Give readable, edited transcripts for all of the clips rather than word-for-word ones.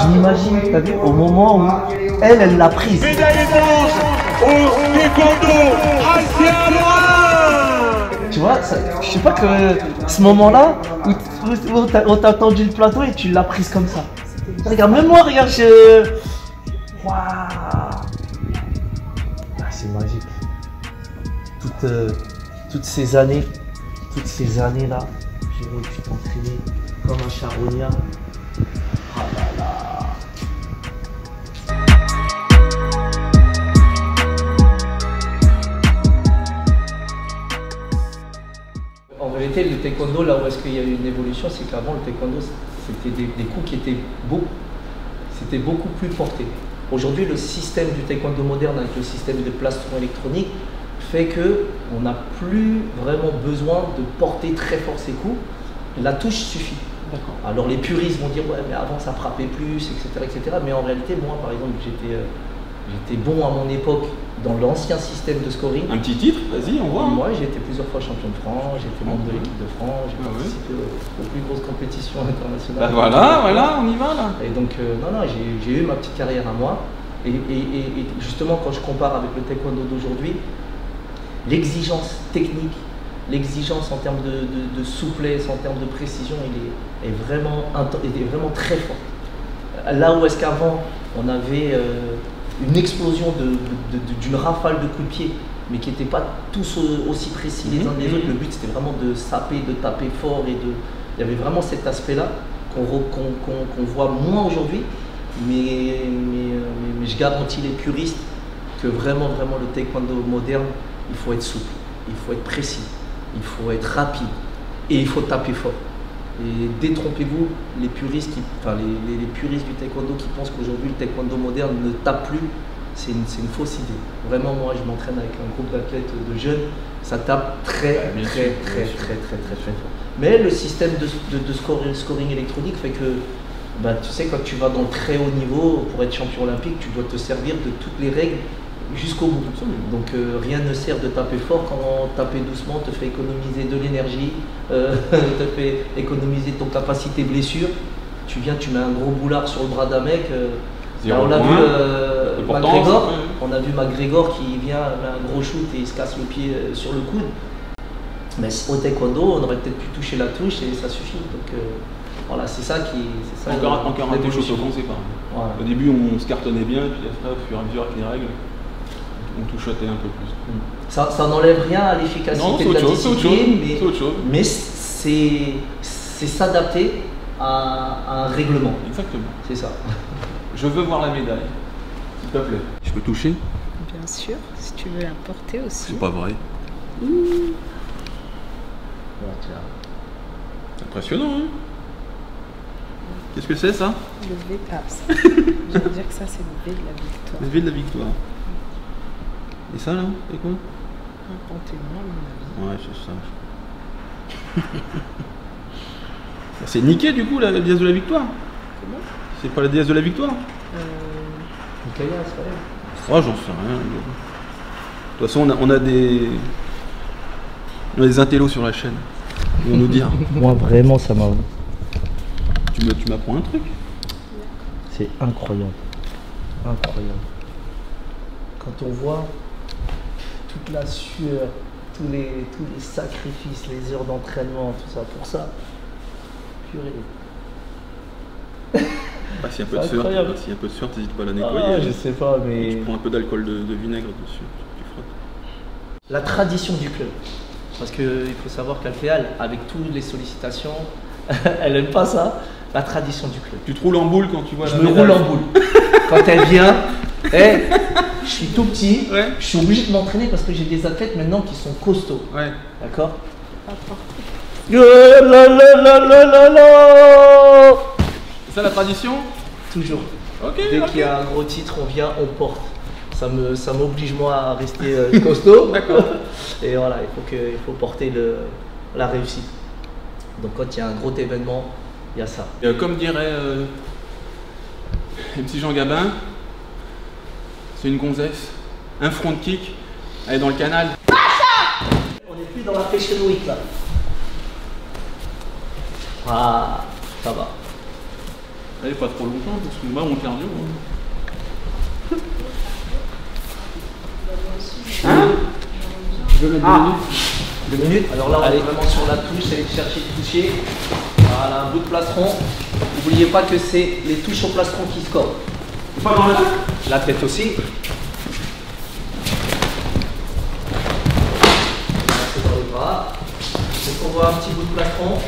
Je m'imagine, t'as vu, au moment où elle l'a prise. Médaille bronze au taekwondo haïtien. Tu vois, ça, je sais pas que ce moment-là où t'as tendu le plateau et tu l'as prise comme ça. Regarde, même moi, regarde, waouh, ah, c'est magique. Toutes ces années là, j'ai pu t'entraîner comme un charognard. Ah là là. En réalité, le taekwondo, là où est-ce qu'il y a eu une évolution, c'est qu'avant le taekwondo, c'était des coups qui étaient beaucoup plus portés. Aujourd'hui, le système du taekwondo moderne avec le système de plastron électronique fait qu'on n'a plus vraiment besoin de porter très fort ses coups. La touche suffit. Alors les puristes vont dire ouais mais avant ça frappait plus, etc. Mais en réalité, moi par exemple, j'étais bon à mon époque dans l'ancien système de scoring. Un petit titre, vas-y, on voit. Moi j'ai été plusieurs fois champion de France, j'ai été membre de l'équipe de France, j'ai participé aux plus grosses compétitions internationales. Bah voilà, on y va là. Et donc non, j'ai eu ma petite carrière à moi. Et justement quand je compare avec le taekwondo d'aujourd'hui, l'exigence technique, l'exigence en termes de souplesse, en termes de précision, est vraiment très forte. Là où est-ce qu'avant, on avait une explosion d'une rafale de coups de pied, mais qui n'étaient pas tous aussi précis les uns des autres. Le but, c'était vraiment de saper, de taper fort. Il y avait vraiment cet aspect-là qu'on voit moins aujourd'hui. Mais je garantis les puristes que vraiment le taekwondo moderne, il faut être souple, il faut être précis, il faut être rapide et il faut taper fort. Et détrompez-vous les puristes, les puristes du taekwondo qui pensent qu'aujourd'hui le taekwondo moderne ne tape plus, c'est une fausse idée. Vraiment, moi je m'entraîne avec un groupe d'athlètes de jeunes, ça tape très fort. Mais le système de scoring électronique fait que tu sais, quand tu vas dans le très haut niveau pour être champion olympique, tu dois te servir de toutes les règles jusqu'au bout. Donc rien ne sert de taper fort quand taper doucement te fait économiser de l'énergie, te fait économiser ton capacité blessure. Tu viens, tu mets un gros boulard sur le bras d'un mec. On a vu McGregor qui vient, met un gros shoot et il se casse le pied sur le coude. Mais au taekwondo, on aurait peut-être pu toucher la touche et ça suffit. Donc voilà, c'est ça qui. Encore un peu chaud au fond, c'est pas. Voilà. Au début, on se cartonnait bien, et puis après, au fur et à mesure avec les règles, on touchotait un peu plus. Ça n'enlève rien à l'efficacité de la discipline, mais c'est s'adapter à un règlement. Exactement. C'est ça. Je veux voir la médaille, s'il te plaît. Je peux toucher? Bien sûr, si tu veux la porter aussi. C'est pas vrai. C'est impressionnant, hein? Qu'est-ce que c'est ça? Le V. Je veux dire que ça c'est le V de la victoire. Le V de la victoire. Et ça là, c'est quoi? Un panthéon, à mon avis. Ouais, c'est ça. C'est niqué du coup la déesse de la victoire? Comment? C'est pas la déesse de la victoire? Nicolas, c'est pas elle. Oh, j'en sais rien. De toute façon, on a des intellos sur la chaîne. Ils vont nous dire. Moi vraiment ça m'a. Tu m'apprends un truc? C'est incroyable. Incroyable. Quand on voit toute la sueur, tous les sacrifices, les heures d'entraînement, tout ça, pour ça, purée. S'il y a un peu de sueur, t'hésites pas à la nettoyer. Ah, je sais pas, mais. Tu prends un peu d'alcool de vinaigre dessus, tu frottes. La tradition du club. Parce qu'il faut savoir qu'Alféal, avec toutes les sollicitations, elle n'aime pas ça. La tradition du club. Tu te roules en boule quand tu vois la médaille? Je me roule en boule. Quand elle vient, je suis tout petit, je suis obligé de m'entraîner parce que j'ai des athlètes maintenant qui sont costauds. Ouais. D'accord? C'est ça la tradition? Toujours. Okay, Dès qu'il y a un gros titre, on vient, on porte. Ça m'oblige moi à rester costaud. D'accord. Et voilà, il faut porter la réussite. Donc quand il y a un gros événement, il y a ça. Comme dirait MC Jean Gabin, c'est une gonzesse, un front kick, elle est dans le canal. On n'est plus dans la Fashion Week là. Ah, ça va. Allez, pas trop longtemps, parce que moi, mon cardio. Hein? Tu veux mettre 2 minutes? 2 minutes? Alors là, on est vraiment sur la touche, allez chercher le toucher. Voilà, un bout de plastron. N'oubliez pas que c'est les touches au plastron qui scorent. Pas dans la tête? La tête aussi. C'est dans les bras. Dès qu'on voit un petit bout de plastron,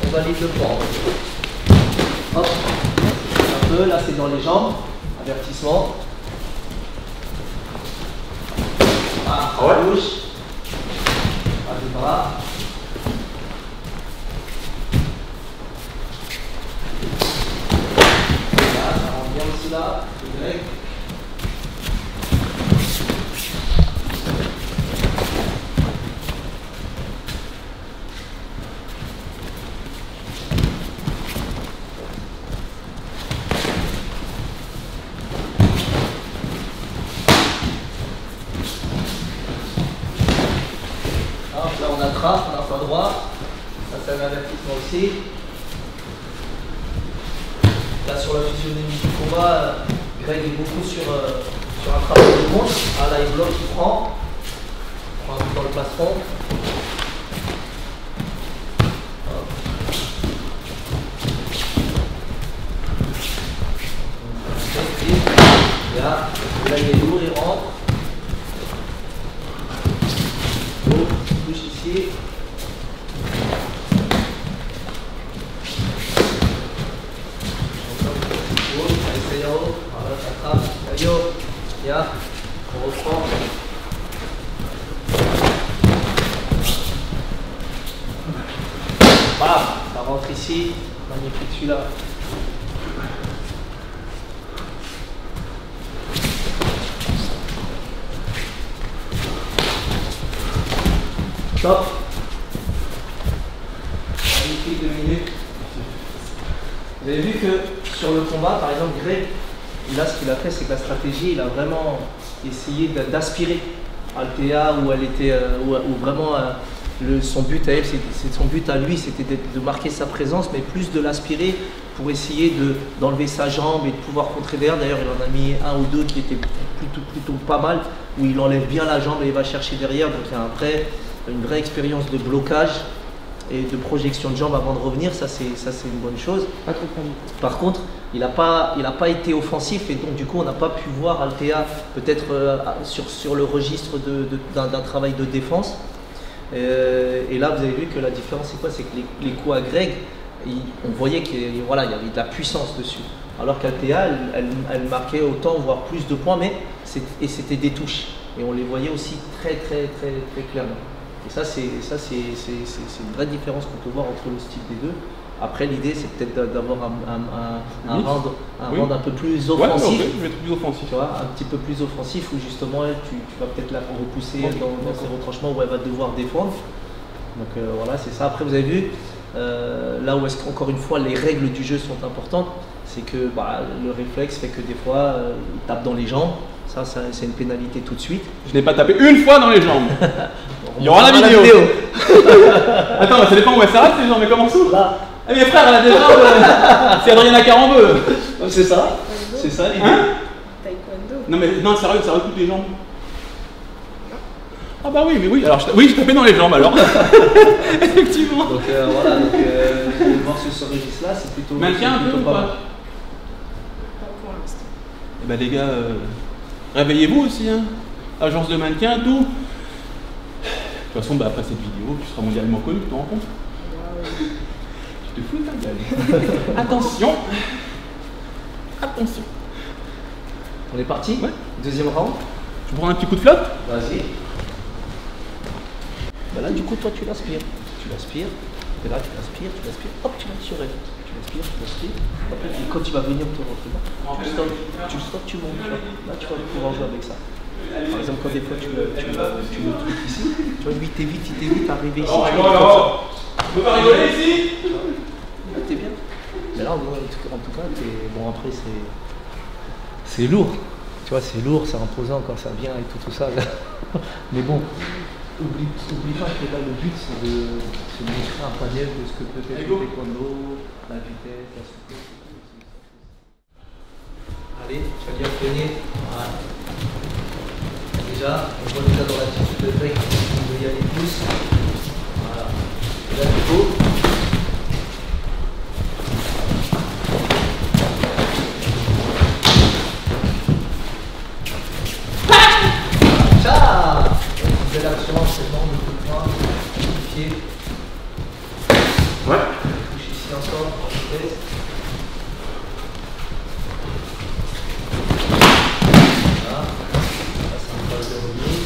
on valide le prendre. Hop, un peu, là c'est dans les jambes, avertissement. Ah, à la bouche, à les bras. Là, ça rentre bien aussi là, le grec. Là on attrape, on a pas droit. Ça c'est un avertissement aussi. Là sur la physionomie du combat, Greg est beaucoup sur un travail de contre. Ah là il bloque, il prend. Il prend un peu dans le plastron. Hop. Là il est lourd, il rentre. Touche ici. Voilà, ça trappe. Caillot. Bien. On reprend. Voilà, ça rentre ici. Magnifique celui-là. Top. Magnifique 2 minutes. Vous avez vu que sur le combat, par exemple, Greg, là ce qu'il a fait, c'est que la stratégie, il a vraiment essayé d'aspirer Althea où elle était, où vraiment son but à elle, son but à lui, c'était de marquer sa présence, mais plus de l'aspirer pour essayer d'enlever sa jambe et de pouvoir contrer derrière. D'ailleurs, il en a mis un ou deux qui étaient plutôt pas mal, où il enlève bien la jambe et il va chercher derrière. Donc il y a une vraie expérience de blocage et de projection de jambes avant de revenir, ça c'est une bonne chose. Par contre, il n'a pas été offensif et donc du coup on n'a pas pu voir Althea peut-être sur le registre d'un travail de défense. Et là vous avez vu que la différence c'est quoi? C'est que les coups à Greg, on voyait qu'il y avait de la puissance dessus. Alors qu'Althea, elle marquait autant, voire plus de points, mais c'était des touches. Et on les voyait aussi très clairement. Et ça, c'est une vraie différence qu'on peut voir entre le style des deux. Après, l'idée, c'est peut-être d'avoir un round un peu plus offensif. Ouais, je vais être plus offensif. Tu vois, un petit peu plus offensif, où justement, tu vas peut-être la repousser dans ses retranchements, où elle va devoir défendre. Donc voilà, c'est ça. Après, vous avez vu, là où est-ce qu'encore une fois, les règles du jeu sont importantes, c'est que le réflexe fait que des fois, il tape dans les jambes. Ça c'est une pénalité tout de suite. Je n'ai pas tapé une fois dans les jambes. Il y aura la vidéo. Attends, ça dépend où elle s'arrête les jambes, mais comment ça? Là. Eh mes frères, elle a des jambes. C'est Adriana Carambeu. C'est ça. C'est ça l'idée. Taekwondo. Non mais non, sérieux, ça recoupe les jambes. Ah bah oui, alors je tapais dans les jambes alors. Effectivement. Donc voilà, voir ce registre-là, c'est plutôt. Maintien un peu ou pas? Pas pour l'instant. Eh bah les gars, réveillez-vous aussi, hein. Agence de mannequin, tout. De toute façon, après cette vidéo, tu seras mondialement connu, tu te rends compte? Je te fous de ta gueule. Attention. Attention. On est parti? Ouais. Deuxième round. Tu prends un petit coup de flotte? Vas-y. Là, du coup, toi, tu l'aspires. Tu l'aspires. Et là, tu l'aspires. Hop, tu vas sur elle. Tu l'aspires. Après, quand tu vas venir te rentrer là, tu le stops, tu montes. Là, tu vas pouvoir jouer avec ça. Par exemple, quand des fois tu le trucs ici, tu vois, lui il t'évite d'arriver ici. Tu peux pas rigoler ici? Là, t'es bien. Mais là, en tout cas, bon, après, c'est lourd. Tu vois, c'est lourd, c'est imposant quand ça vient et tout ça. Mais bon, oublie pas que là, le but, c'est de montrer un panel de ce que peut être le taekwondo, la vitesse, la souplesse. Allez, tu vas bien freiner. Voilà. Déjà, on voit déjà dans l'attitude de Greg qu'il veut y aller plus. Voilà. Et là, du coup. Ça! Vous avez absolument c'est bon, le coup de poing, le pied. Ouais. Touche ici encore, en vitesse. Voilà. Là, c'est un phase de remise.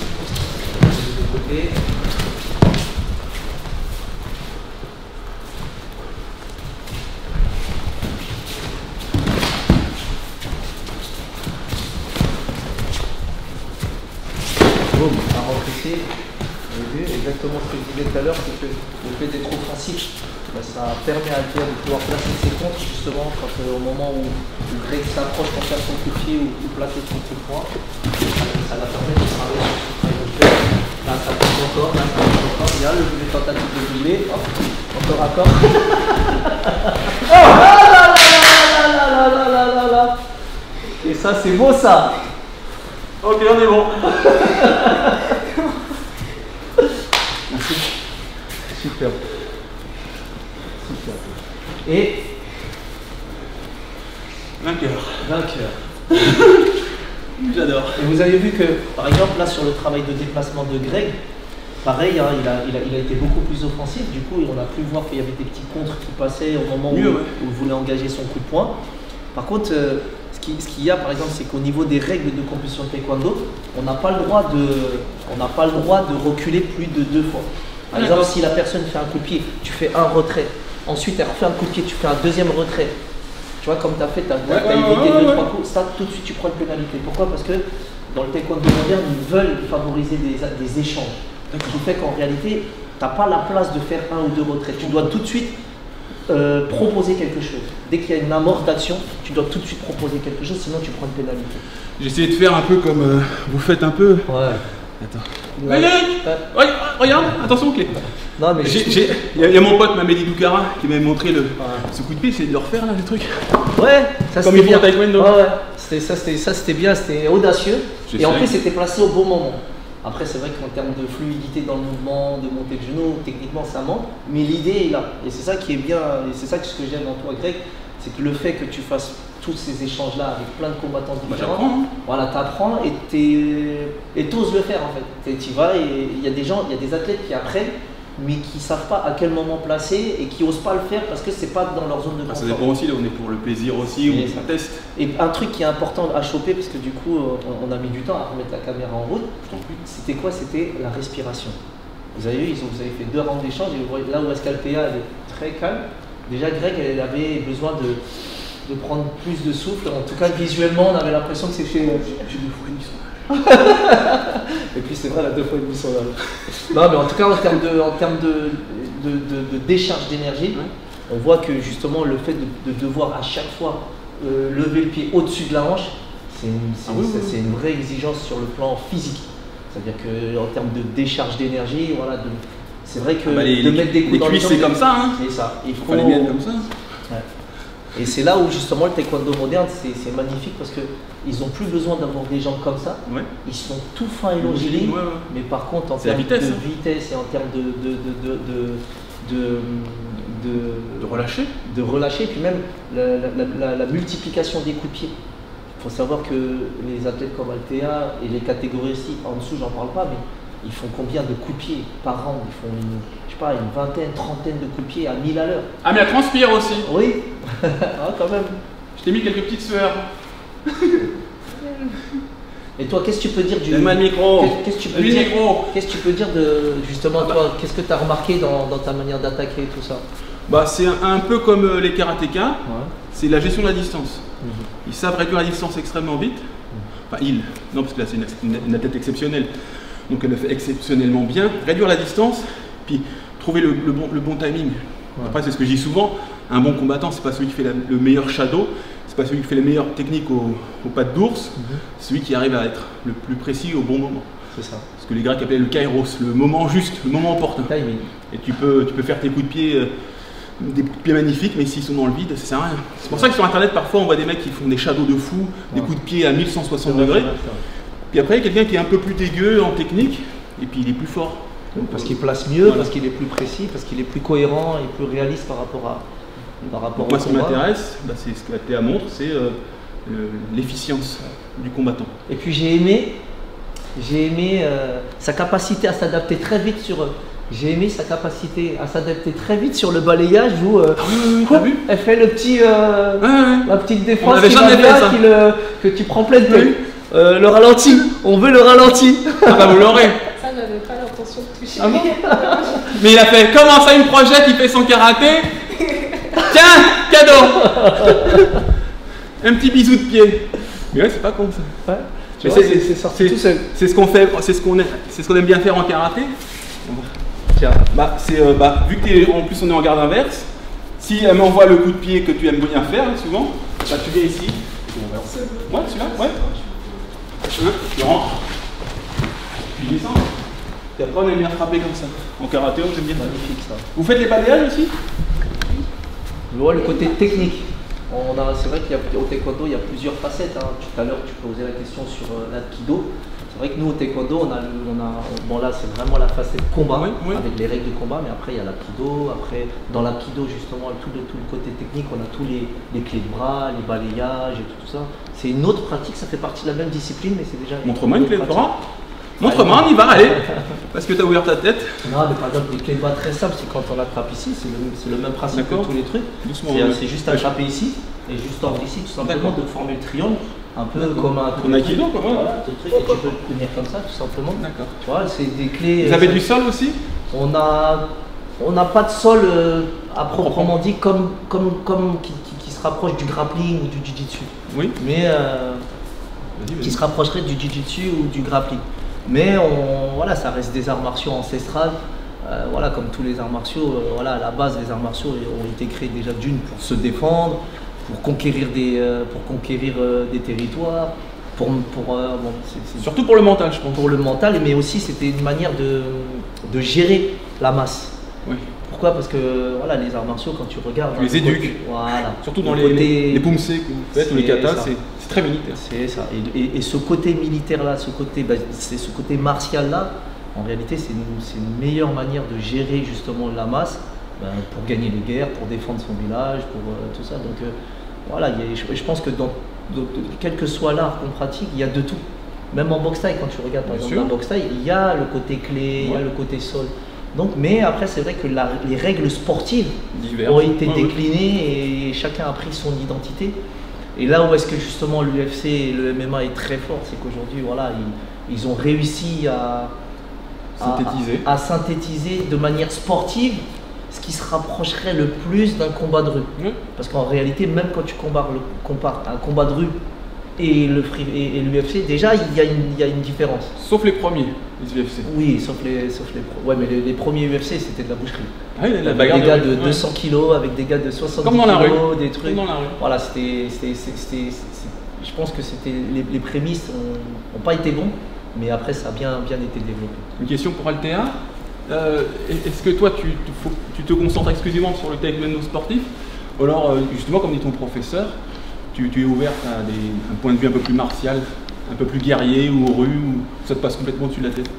De l'autre côté. Boum, à represser. Vous avez vu exactement ce que je disais tout à l'heure, c'est que le fait d'être offensif, bah, ça permet à Alter de pouvoir placer ses contres justement quand, au moment où Greg s'approche pour faire son coup de pied ou placer son coup de poing. Ça va permettre de travailler sur ce travail de fer. Là ça pousse encore, là ça pousse encore. Il y a le tentative de doubler. Hop, encore accord. Oh là là là là là là là là là. Et ça c'est beau ça. Ok, on est bon. Merci. Super. Super. Et vainqueur. J'adore. Et vous avez vu que, par exemple, là sur le travail de déplacement de Greg, pareil, hein, il a été beaucoup plus offensif. Du coup, on a pu voir qu'il y avait des petits contres qui passaient au moment où il voulait engager son coup de poing. Par contre, ce qu'il y a, par exemple, c'est qu'au niveau des règles de compétition de taekwondo, on n'a pas le droit de reculer plus de 2 fois. Par exemple, si la personne fait un coup de pied, tu fais un retrait. Ensuite, elle refait un coup de pied, tu fais un deuxième retrait. Tu vois, comme tu as fait, tu as évité 2-3 coups. Ça, tout de suite, tu prends une pénalité. Pourquoi? Parce que dans le taekwondo moderne, ils veulent favoriser des échanges. Ce qui fait qu'en réalité, tu n'as pas la place de faire 1 ou 2 retraits. Tu dois tout de suite proposer quelque chose. Dès qu'il y a une amorce d'action, tu dois tout de suite proposer quelque chose, sinon tu prends une pénalité. J'ai essayé de faire un peu comme vous faites un peu. Ouais. Attends. Regarde, attention aux clés. Non, mais il y a mon pote Mamedi Doukara qui m'avait montré ce coup de pied, c'est de le refaire là, le truc. Ouais, ça comme c'était bien. Taekwondo. Ouais. C'était bien, c'était audacieux. Et en plus, c'était placé au bon moment. Après, c'est vrai qu'en termes de fluidité dans le mouvement, de montée de genoux, techniquement ça manque, mais l'idée est là. Et c'est ça qui est bien, et c'est ça que ce que j'aime dans toi, Greg, c'est que le fait que tu fasses tous ces échanges-là avec plein de combattants différents, voilà, tu apprends et tu oses le faire en fait. Tu vas et il y a des athlètes qui apprennent, mais qui ne savent pas à quel moment placer et qui n'osent pas le faire parce que c'est pas dans leur zone de confort. Ça dépend aussi, là, on est pour le plaisir aussi, on teste. Et un truc qui est important à choper, parce que du coup on a mis du temps à remettre la caméra en route, c'était quoi? C'était la respiration. Vous avez vu, vous avez fait 2 rounds d'échange et vous voyez là où Pascal Péa elle est très calme. Déjà Greg elle avait besoin de prendre plus de souffle, en tout cas visuellement on avait l'impression que c'était... J'ai 2 fois et demi son âge. Et puis c'est vrai, elle a 2 fois et demi son âge. Non mais en tout cas en termes de décharge d'énergie, on voit que justement le fait de devoir à chaque fois lever le pied au-dessus de la hanche, c'est une vraie exigence sur le plan physique. C'est-à-dire qu'en termes de décharge d'énergie, voilà, c'est vrai que de mettre des coups dans les cuisses c'est comme ça, hein. C'est ça. Il faut les mettre comme ça. Ouais. Et c'est là où justement le taekwondo moderne, c'est magnifique parce qu'ils n'ont plus besoin d'avoir des jambes comme ça. Ouais. Ils sont tout fins et longilignes, mais par contre en termes de vitesse et en termes de relâcher, puis même la multiplication des coups de pied. Il faut savoir que les athlètes comme Altea et les catégories aussi, en dessous j'en parle pas, mais ils font combien de coups de pied par round? Ils font une vingtaine, trentaine de coups de pied à 1000 à l'heure. Ah mais elle transpire aussi. Oui, ah, quand même. Je t'ai mis quelques petites sueurs. Et toi, qu'est-ce que tu peux dire du... Donne-moi le micro. Qu'est-ce que tu peux dire de, justement, toi, qu'est-ce que tu as remarqué dans ta manière d'attaquer et tout ça? Bah, c'est un peu comme les karatékas, c'est la gestion de la distance. Ils savent réduire la distance extrêmement vite. Enfin, non, parce que là, c'est une athlète exceptionnelle. Donc, elle le fait exceptionnellement bien. Réduire la distance, puis trouver le bon timing. Après, c'est ce que je dis souvent, un bon combattant, c'est pas celui qui fait le meilleur shadow, c'est pas celui qui fait les meilleures techniques aux pattes d'ours, c'est celui qui arrive à être le plus précis au bon moment. C'est ça. Ce que les Grecs appelaient le kairos, le moment juste, le moment opportun. Timing. Et tu peux faire tes coups de pied des coups de pied magnifiques, mais s'ils sont dans le vide, ça sert à rien. C'est pour ça que sur internet, parfois, on voit des mecs qui font des shadows de fou, des coups de pied à 1160 degrés. Puis après, il y a quelqu'un qui est un peu plus dégueu en technique, et puis il est plus fort. Parce qu'il place mieux, parce qu'il est plus précis, parce qu'il est plus cohérent et plus réaliste par rapport à. Moi, ce qui m'intéresse, c'est ce que la Théa montre, c'est l'efficience du combattant. Et puis j'ai aimé sa capacité à s'adapter très vite sur. J'ai aimé sa capacité à s'adapter très vite sur le balayage où elle fait le petit, la petite défense qui va bien, que tu prends plein de tête. Le ralenti, on veut le ralenti. Ah bah vous l'aurez. Ça, j'avais pas l'intention de toucher. Ah bon? Mais il a fait comment ça, une projette, il fait son karaté? Tiens, cadeau. Un petit bisou de pied. Mais ouais, c'est pas con ça. Ouais. C'est sorti tout seul. C'est ce qu'on fait, c'est ce qu'on aime bien faire en karaté. Tiens, vu que en plus on est en garde inverse, si elle m'envoie le coup de pied que tu aimes bien faire, souvent, bah, tu viens ici. Ouais, celui-là, ouais. Tu rentres. Puis descends. Et après on aime bien frapper comme ça. En karaté, on aime bien. Magnifique ça. Vous faites les balayages aussi? Le côté technique. C'est vrai qu'au taekwondo, il y a plusieurs facettes. Hein. Tout à l'heure, tu posais la question sur l'aïkido. C'est vrai que nous, au taekwondo, bon là, c'est vraiment la facette combat, avec les règles de combat, mais après, il y a l'aïkido. Après, dans l'aïkido, justement, tout le côté technique, on a tous les clés de bras, les balayages et tout ça. C'est une autre pratique, ça fait partie de la même discipline, mais c'est déjà. Montre-moi une clé de bras. Montre-moi, on y va, allez. Parce que tu as ouvert ta tête. Non, mais par exemple, les clés de bras très simples, c'est quand on attrape ici, c'est le même principe que tous les trucs. C'est juste attraper ici et juste tordre ici, tout simplement, de former le triangle. Un peu comme un aikido, quoi. Voilà, ce truc, et tu peux tenir comme ça, tout simplement. D'accord. Tu vois, c'est des clés. Vous avez du sol aussi? On n'a pas de sol à proprement dit, qui se rapproche du grappling ou du jiu-jitsu. Oui. Mais qui se rapprocherait du jiu-jitsu ou du grappling. Mais voilà, ça reste des arts martiaux ancestrales. Voilà, comme tous les arts martiaux, voilà, à la base, les arts martiaux ont été créés déjà d'une pour se défendre, pour conquérir des territoires, surtout pour le mental, je pense. Pour le mental, mais aussi c'était une manière de gérer la masse. Oui. Pourquoi? Parce que voilà, les arts martiaux, quand tu regardes, tu les éduques. Voilà. Surtout dans les pumsés que vous faites ou les katas, c'est très militaire. C'est ça. Et ce côté militaire-là, c'est ce côté martial-là, en réalité, c'est une meilleure manière de gérer justement la masse pour gagner les guerres, pour défendre son village, pour tout ça. Donc voilà, je pense que quel que soit l'art qu'on pratique, il y a de tout. Même en boxe thaï, quand tu regardes par exemple la boxe thaï, il y a le côté clé, il y a le côté sol. Donc, mais après, c'est vrai que les règles sportives ont été déclinées et chacun a pris son identité. Et là où est-ce que justement l'UFC et le MMA est très fort, c'est qu'aujourd'hui, voilà, ils ont réussi à synthétiser de manière sportive ce qui se rapprocherait le plus d'un combat de rue. Parce qu'en réalité, même quand tu compares un combat de rue et l'UFC, déjà il y a une différence. Sauf les premiers, les UFC. Oui, sauf les ouais, mais les premiers UFC c'était de la boucherie. Ah oui, la bagarre des gars de 200 kilos avec des gars de 70 comme dans la kilos, rue. des trucs. Comme dans la rue. Voilà, je pense que c'était les prémices n'ont pas été bons, mais après ça a bien été développé. Une question pour Althea. Est-ce que toi tu te concentres exclusivement sur le taekwondo sportif, ou alors justement comme dit ton professeur, tu es ouverte à un point de vue un peu plus martial, un peu plus guerrier ou rue, ou ça te passe complètement dessus de la tête?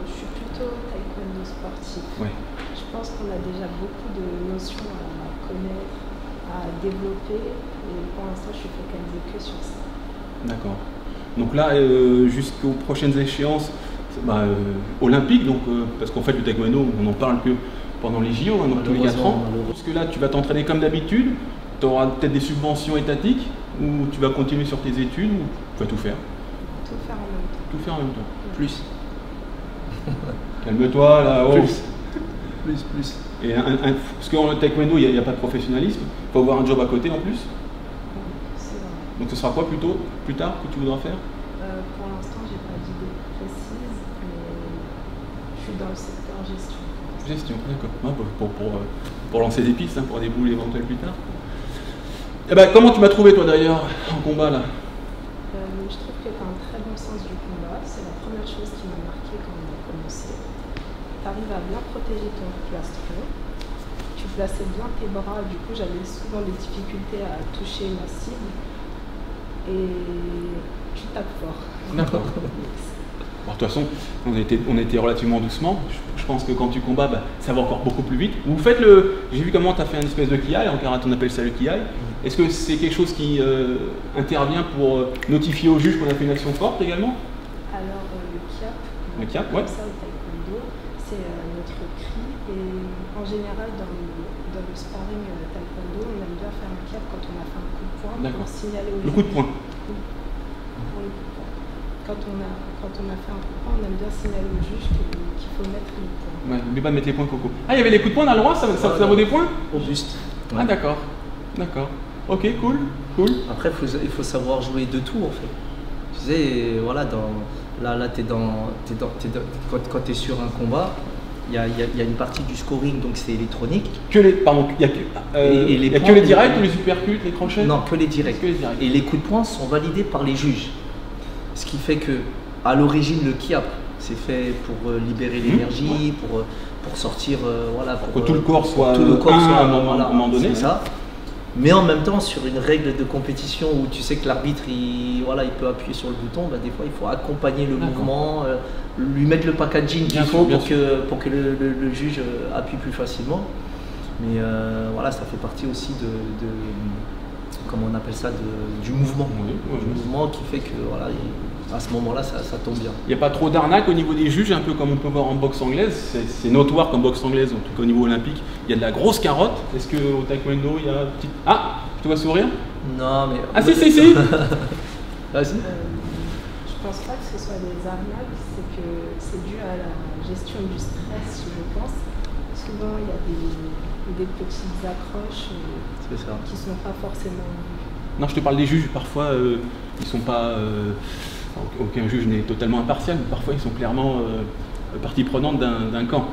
Je suis plutôt taekwondo sportif. Ouais. Je pense qu'on a déjà beaucoup de notions à connaître, à développer, et pour l'instant je suis focalisée que sur ça. D'accord. Donc là, jusqu'aux prochaines échéances olympiques, donc, parce qu'en fait le taekwondo, on n'en parle que pendant les JO, donc tous les 4 ans. Parce que là, tu vas t'entraîner comme d'habitude, tu auras peut-être des subventions étatiques, ou tu vas continuer sur tes études, ou tu vas tout faire? Tout faire en même temps. Tout faire en même temps. Plus. Calme-toi là. Oh. Plus. Et parce qu'en taekwondo, il n'y a pas de professionnalisme, il faut avoir un job à côté en plus. C'est vrai. Donc ce sera quoi plus tard que tu voudras faire? Pour l'instant, j'ai pas d'idée précise, mais je suis dans le secteur gestion. Gestion, d'accord. Pour lancer des pistes, pour des boules éventuelles plus tard. Et comment tu m'as trouvé toi d'ailleurs en combat là? Je trouve que tu as un très bon sens du combat. C'est la première chose qui m'a marqué quand on a commencé. Tu arrives à bien protéger ton plastron. Tu plaçais bien tes bras, du coup j'avais souvent des difficultés à toucher ma cible. Et tu tapes fort. D'accord. Bon, de toute façon, on était relativement doucement. Je pense que quand tu combats, bah, ça va encore beaucoup plus vite. Vous faites j'ai vu comment tu as fait une espèce de kiai, en karaté on appelle ça le kiai. Est-ce que c'est quelque chose qui intervient pour notifier au juge qu'on a fait une action forte également? Alors Le kiap, ouais. comme ça au taekwondo, c'est notre cri. Et en général, dans le sparring taekwondo, on aime bien faire un kiap quand on a fait un coup de poing pour signaler au juge. Le coup de poing. Pour le coup de poing. Quand on a fait un coup de poing, on aime bien signaler au juge qu'il faut mettre les points. Ouais, n'oublie pas de mettre les points coco. Ah, il y avait les coups de poing, on a le droit, ça vaut des points? Au buste. Ah, d'accord. D'accord. Ok, cool. Après, il faut savoir jouer de tout en fait. Tu sais, voilà, là quand tu es sur un combat, il y a une partie du scoring, donc c'est électronique. Pardon, il n'y a que les directs ou les uppercuts, les crochets? Non, que les directs. Et les coups de poing sont validés par les juges. Ce qui fait que, à l'origine, le kiap, c'est fait pour libérer l'énergie, pour sortir, voilà, pour que tout le corps soit à un moment donné. C'est ça. Mais en même temps, sur une règle de compétition où tu sais que l'arbitre il peut appuyer sur le bouton, bah, des fois il faut accompagner le mouvement, lui mettre le packaging qu'il faut pour que le juge appuie plus facilement. Mais voilà, ça fait partie aussi comment on appelle ça, du mouvement. Du mouvement qui fait que voilà, à ce moment-là, ça tombe bien. Il n'y a pas trop d'arnaque au niveau des juges, un peu comme on peut voir en boxe anglaise. C'est notoire qu'en boxe anglaise, en tout cas au niveau olympique, il y a de la grosse carotte. Est-ce qu'au taekwondo, il y a une petite... Ah, je te vois sourire? Non, mais... Ah si. Vas-y. Je pense pas que ce soit des arnaques, c'est que c'est dû à la gestion du stress, je pense. Souvent, il y a des petites accroches qui ne sont pas forcément vues. Non, je te parle des juges. Parfois, ils sont pas... aucun juge n'est totalement impartial, mais parfois ils sont clairement partie prenante d'un camp.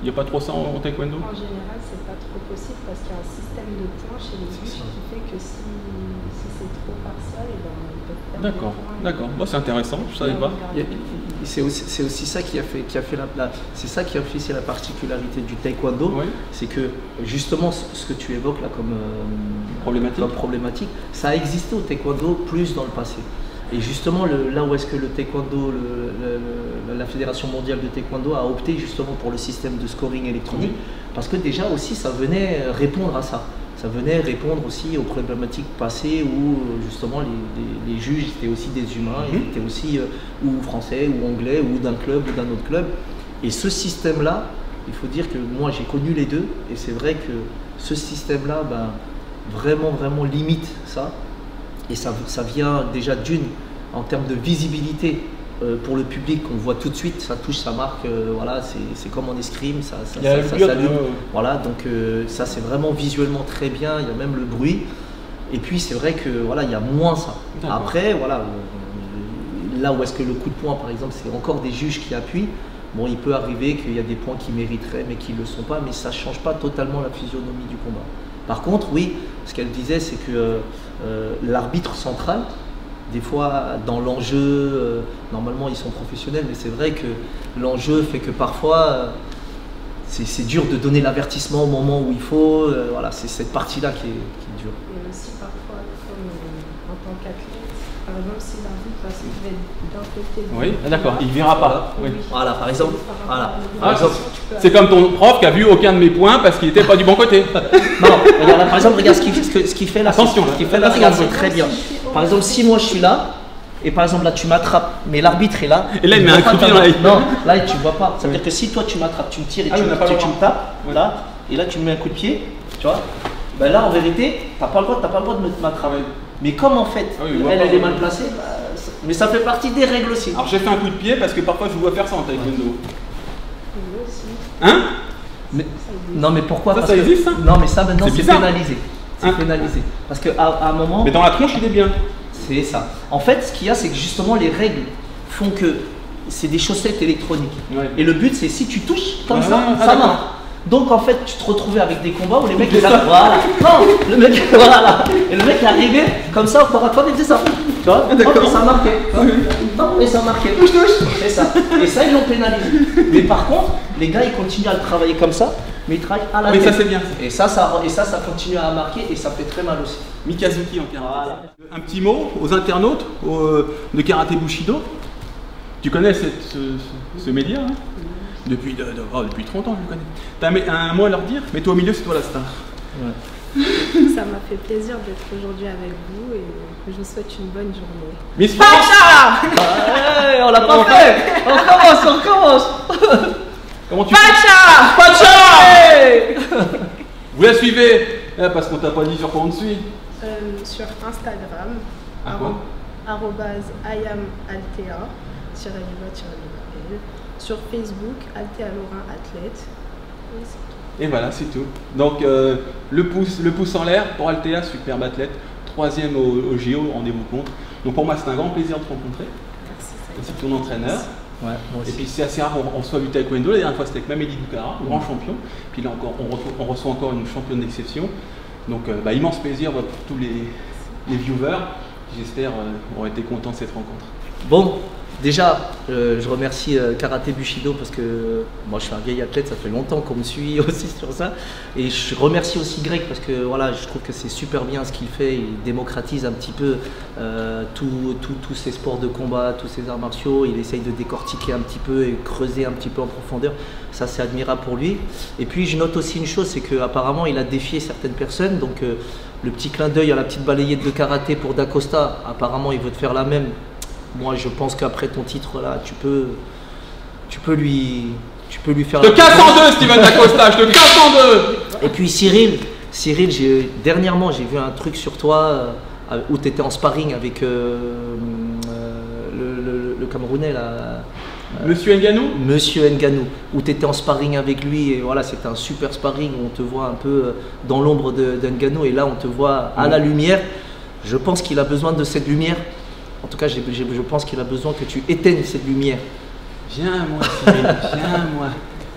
Il n'y a pas trop ça en taekwondo? En général, c'est pas trop possible parce qu'il y a un système de points chez les juges qui fait que si c'est trop partial, ils peuvent perdre. D'accord. Bon, c'est intéressant, je savais pas. C'est aussi ça qui a fait c'est la particularité du taekwondo, c'est que justement ce que tu évoques là comme problématique, ça a existé au taekwondo plus dans le passé. Et justement, là où est-ce que le taekwondo, la Fédération mondiale de taekwondo a opté justement pour le système de scoring électronique, parce que déjà aussi ça venait répondre à ça. Ça venait répondre aussi aux problématiques passées où justement les juges étaient aussi des humains, ils étaient aussi ou français ou anglais ou d'un club ou d'un autre club. Et ce système-là, il faut dire que moi j'ai connu les deux, et c'est vrai que ce système-là, ben, vraiment limite ça. Et ça vient déjà en termes de visibilité pour le public, on voit tout de suite, ça touche, ça marque, voilà, c'est comme en escrime, ça s'allume. Voilà, donc ça c'est vraiment visuellement très bien, il y a même le bruit. Et puis c'est vrai que voilà, il y a moins ça. Après, voilà, là où est-ce que le coup de poing par exemple, c'est encore des juges qui appuient. Bon, il peut arriver qu'il y a des points qui mériteraient mais qui ne le sont pas, mais ça ne change pas totalement la physionomie du combat. Par contre, oui, ce qu'elle disait, c'est que l'arbitre central, des fois dans l'enjeu, normalement ils sont professionnels, mais c'est vrai que l'enjeu fait que parfois c'est dur de donner l'avertissement au moment où il faut, voilà, c'est cette partie-là qui est dure. Et aussi parfois, comme en tant qu'athlète, par exemple si l'arbitre va se mettre d'un côté... Oui, d'accord, il ne verra pas. Oui. Voilà, par exemple, c'est comme ton prof qui a vu aucun de mes points parce qu'il n'était pas du bon côté. Non, regarde, par exemple, regarde ce qu'il fait là. Attention, regarde, c'est très bien. Par exemple, si moi je suis là, et par exemple là tu m'attrapes, mais l'arbitre est là. Et là il met un coup de pied dans la... Non, là tu ne vois pas. Ça veut dire que si toi tu m'attrapes, tu me tires et tu me tapes, là, et là tu me mets un coup de pied, tu vois, ben là en vérité, tu n'as pas le droit de m'attraper. Mais comme en fait, elle est mal placée, mais ça fait partie des règles aussi. Alors j'ai fait un coup de pied parce que parfois je vous vois faire ça en taekwondo. Hein? Non mais pourquoi? Ça existe ça? Non mais ça maintenant c'est pénalisé. C'est pénalisé. Parce qu'à un moment... Mais dans la tronche il est bien. C'est ça. En fait ce qu'il y a c'est que justement les règles font que c'est des chaussettes électroniques. Et le but c'est si tu touches comme ça marche. Donc en fait tu te retrouvais avec des combats où les mecs voilà. Non, le mec voilà là. Et le mec est arrivé comme ça au corps à corps, il faisait ça. Tu vois? Et ça marquait. Et ça marquait. Et ça ils l'ont pénalisé. Mais par contre, les gars ils continuent à le travailler comme ça, mais ils travaillent à la Mais tête. ça c'est bien. Et ça continue à marquer et ça fait très mal aussi. Mikazuki en karaté. Un petit mot aux internautes de Karaté Bushido. Tu connais ce média hein depuis 30 ans, je le connais. T'as un mot à leur dire? Mais toi au milieu, c'est toi la star. Ouais. Ça m'a fait plaisir d'être aujourd'hui avec vous et je vous souhaite une bonne journée. Miss Pacha ouais, on l'a pas fait. On recommence. Comment tu Pacha Pacha Vous la suivez parce qu'on t'a pas dit sur quoi on te suit. Sur Instagram, À quoi @IamAltea, _L. Sur Facebook, Altea Lorrain Athlète. Et voilà, c'est tout. Donc le pouce en l'air pour Altea, superbe athlète, 3e au JO, rendez-vous compte. Donc pour moi c'est un grand plaisir de te rencontrer. Merci, Ainsi que ton entraîneur. Ouais, moi aussi. Et puis c'est assez rare, on reçoit du taekwondo, la dernière fois c'était avec Mamedi Doukara, grand champion. Puis là encore, on reçoit encore une championne d'exception. Donc immense plaisir pour tous les viewers. J'espère auront été contents de cette rencontre. Bon, déjà, je remercie Karaté Bushido parce que moi je suis un vieil athlète, ça fait longtemps qu'on me suit aussi sur ça. Et je remercie aussi Greg parce que voilà, je trouve que c'est super bien ce qu'il fait. Il démocratise un petit peu tous ces sports de combat, tous ces arts martiaux. Il essaye de décortiquer un petit peu et creuser un petit peu en profondeur. Ça, c'est admirable pour lui. Et puis, je note aussi une chose, c'est qu'apparemment, il a défié certaines personnes. Donc, le petit clin d'œil à la petite balayette de karaté pour Dacosta, apparemment, il veut te faire la même. Moi, je pense qu'après ton titre, là, tu peux lui faire... Je te casse en deux, Steven Dacosta, je te casse en deux. Et puis, Cyril, dernièrement, j'ai vu un truc sur toi où tu étais en sparring avec le Camerounais, là. Monsieur Nganou. Monsieur Nganou, où tu étais en sparring avec lui, et voilà, c'était un super sparring où on te voit un peu dans l'ombre de Nganou, et là on te voit à la lumière. Je pense qu'il a besoin de cette lumière. En tout cas, je pense qu'il a besoin que tu éteignes cette lumière. Viens moi Cyril,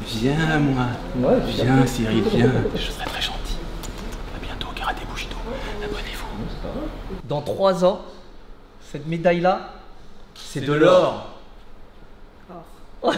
viens moi. Ouais, viens Cyril, viens. Je serai très gentil. À bientôt, Karaté Bushido. Abonnez-vous. Dans 3 ans, cette médaille-là, c'est de l'or. l'or.